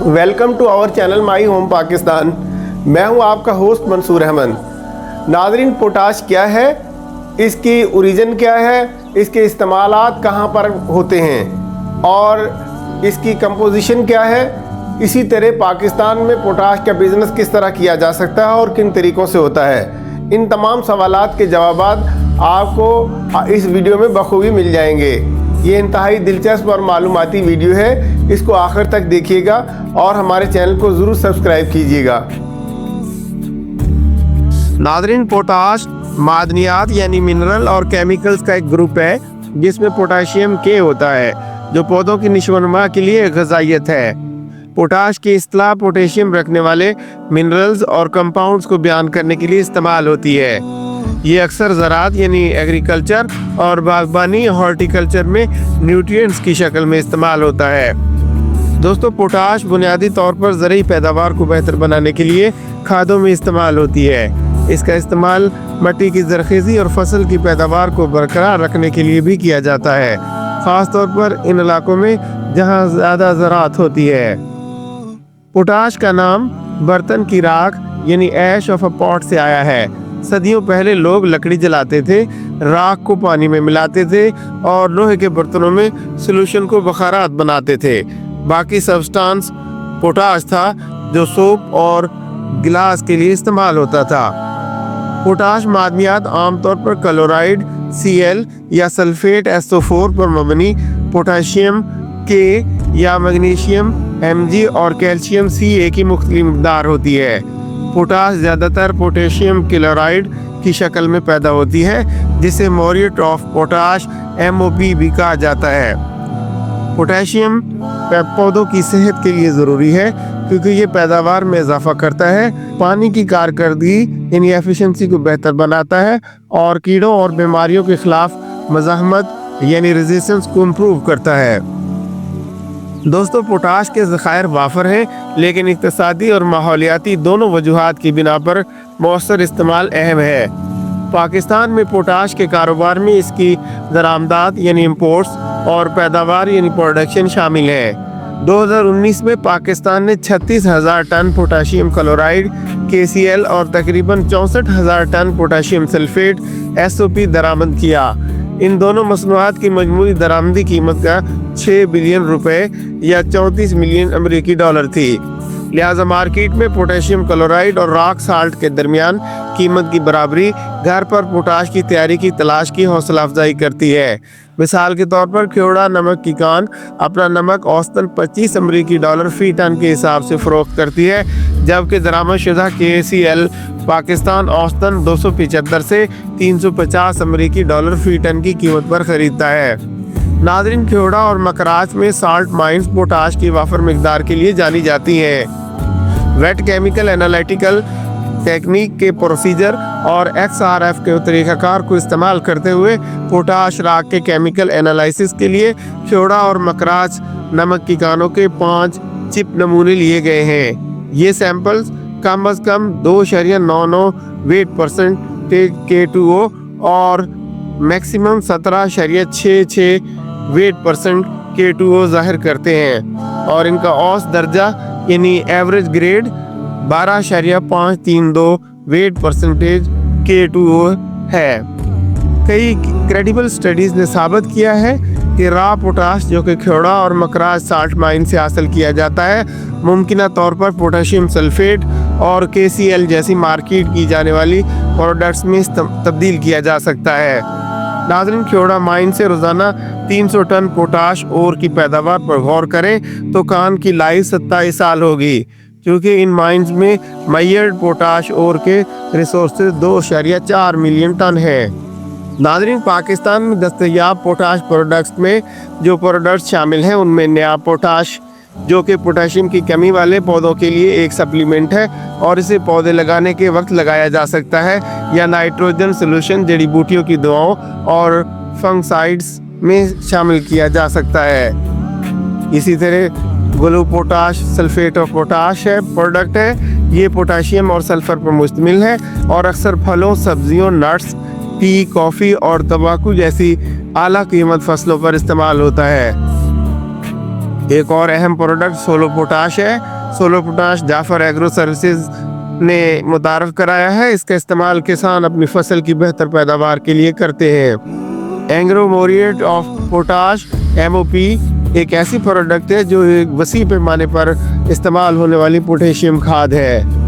Welcome to our channel my home Pakistan. मैं हूं आपका होस्ट मंसूर अहमद। नाज़रीन, पोटाश क्या है, इसकी ओरिजिन क्या है, इसके इस्तेमालात कहां पर होते हैं और इसकी कंपोजिशन क्या है, इसी तरह पाकिस्तान में पोटाश का बिज़नेस किस तरह किया जा सकता है और किन तरीक़ों से होता है, इन तमाम सवालात के जवाबात आपको इस वीडियो में बखूबी मिल जाएंगे। ये इंतहाई दिलचस्प और मालूमाती वीडियो है, इसको आखिर तक देखिएगा और हमारे चैनल को ज़रूर सब्सक्राइब कीजिएगा। नाज़रीन, पोटाश मादनियात यानी मिनरल और केमिकल्स का एक ग्रुप है जिसमें पोटाशियम के होता है, जो पौधों की नशोनुमा के लिए ग़िज़ाइयत है। पोटाश की इस्तिलाह पोटेशियम रखने वाले मिनरल्स और कंपाउंड्स को बयान करने के लिए इस्तेमाल होती है। ये अक्सर ज़राअत यानी एग्रीकल्चर और बागबानी हॉर्टिकल्चर में न्यूट्रिएंट्स की शक्ल में इस्तेमाल होता है। दोस्तों, पोटाश बुनियादी तौर पर ज़रूरी पैदावार को बेहतर बनाने के लिए खादों में इस्तेमाल होती है। इसका इस्तेमाल मिट्टी की ज़रख़ेज़ी और फसल की पैदावार को बरकरार रखने के लिए भी किया जाता है, ख़ास तौर पर इन इलाकों में जहाँ ज़्यादा ज़राअत होती है। पोटाश का नाम बर्तन की राख यानी ऐश ऑफ अ पॉट से आया है। सदियों पहले लोग लकड़ी जलाते थे, राख को पानी में मिलाते थे और लोहे के बर्तनों में सॉल्यूशन को बखारात बनाते थे। बाकी सब्सटेंस पोटाश था जो सोप और गिलास के लिए इस्तेमाल होता था। पोटाश मादनियात आमतौर पर क्लोराइड Cl या सल्फेट SO4 पर मबनी पोटाशियम के या मैग्नीशियम Mg और कैल्शियम Ca की मुख्तलिफ मक़दार होती है। पोटाश ज़्यादातर पोटेशियम क्लोराइड की शक्ल में पैदा होती है, जिसे म्यूरेट ऑफ पोटाश MOP भी कहा जाता है। पोटेशियम पौधों की सेहत के लिए ज़रूरी है क्योंकि ये पैदावार में इजाफा करता है, पानी की कारकर्दगी यानी एफिशिएंसी को बेहतर बनाता है और कीड़ों और बीमारियों के खिलाफ मज़ाहमत यानी रेजिस्टेंस को इम्प्रूव करता है। दोस्तों, पोटाश के ज़खायर वाफर हैं, लेकिन इक़्तिसादी और माहौलियाती दोनों वजूहात की बिना पर मौसर इस्तेमाल अहम है। पाकिस्तान में पोटाश के कारोबार में इसकी दरामदात यानी इम्पोर्ट्स और पैदावार यानी प्रोडक्शन शामिल है। 2019 में पाकिस्तान ने 36,000 टन पोटाशियम क्लोराइड KCl और तकरीबन 64,000 टन पोटाशियम सल्फेट SOP दरामद किया। इन दोनों मसनूआत की मजमूई दरामदी कीमत का 6 बिलियन रुपए या 34 मिलियन अमेरिकी डॉलर थी। लिहाजा मार्केट में पोटेशियम क्लोराइड और रॉक साल्ट के दरमियान कीमत की बराबरी घर पर पोटाश की तैयारी की तलाश की हौसला अफजाई करती है। मिसाल के तौर पर क्योड़ा नमक की कान अपना नमक औसतन 25 अमेरिकी डॉलर फी टन के हिसाब से फ़रोख्त करती है, जबकि दरामदशुदा KCl पाकिस्तान औसतन 275 से 350 अमेरिकी डॉलर फी टन की कीमत पर ख़रीदता है। नाज़रीन, क्योड़ा और मकराच में साल्ट माइंस पोटाश की वाफर मिकदार के लिए जानी जाती हैं। वेट केमिकल एनालिटिकल टेक्निक के प्रोसीजर और XRF के तरीक़ाकार को इस्तेमाल करते हुए पोटाश राख के केमिकल एनालिसिस के लिए क्योड़ा और मकराच नमक की कानों के 5 चिप नमूने लिए गए हैं। ये सैंपल्स कम अज़ कम 2.99 वेट परसेंटेज K2O और मैक्सिमम 17.66 वेट परसेंट K2O ज़ाहिर करते हैं और इनका औसत दर्जा यानी average grade 12.532 wait percentage K2O है। कई क्रेडिबल स्टडीज़ ने साबित किया है कि रॉ पोटाश जो कि क्योड़ा और मकराच साल्ट माइन से हासिल किया जाता है, मुमकिना तौर पर पोटेशियम सल्फेट और KCl जैसी मार्केट की जाने वाली प्रोडक्ट्स में तब्दील किया जा सकता है। नाज़रीन, क्योड़ा माइन से रोज़ाना 300 टन पोटाश ओर की पैदावार पर गौर करें तो कान की लाइफ 27 साल होगी, क्योंकि इन माइंस में मैयर पोटाश ओर के रिसोर्सेज 2.4 मिलियन टन है। नाज़रीन, पाकिस्तान में दस्तयाब पोटाश प्रोडक्ट्स में जो प्रोडक्ट्स शामिल हैं उनमें नया पोटाश, जो कि पोटेशियम की कमी वाले पौधों के लिए एक सप्लीमेंट है और इसे पौधे लगाने के वक्त लगाया जा सकता है, या नाइट्रोजन सॉल्यूशन जड़ी बूटियों की दवाओं और फंगसाइड्स में शामिल किया जा सकता है। इसी तरह glue potash sulphate of potash है प्रोडक्ट है। ये पोटाशियम और सल्फर पर मुश्तमिल है और अक्सर फलों, सब्जियों, नट्स, टी, कॉफ़ी और तंबाकू जैसी आला कीमत फसलों पर इस्तेमाल होता है। एक और अहम प्रोडक्ट सोलो पोटाश है solo potash Jaffer Agro Services ने मुतारफ कराया है। इसका इस्तेमाल किसान अपनी फसल की बेहतर पैदावार के लिए करते हैं। एंग्रो मोरिएट ऑफ पोटाश MOP एक ऐसी प्रोडक्ट है जो एक वसी पैमाने पर इस्तेमाल होने वाली पोटेशियम खाद है।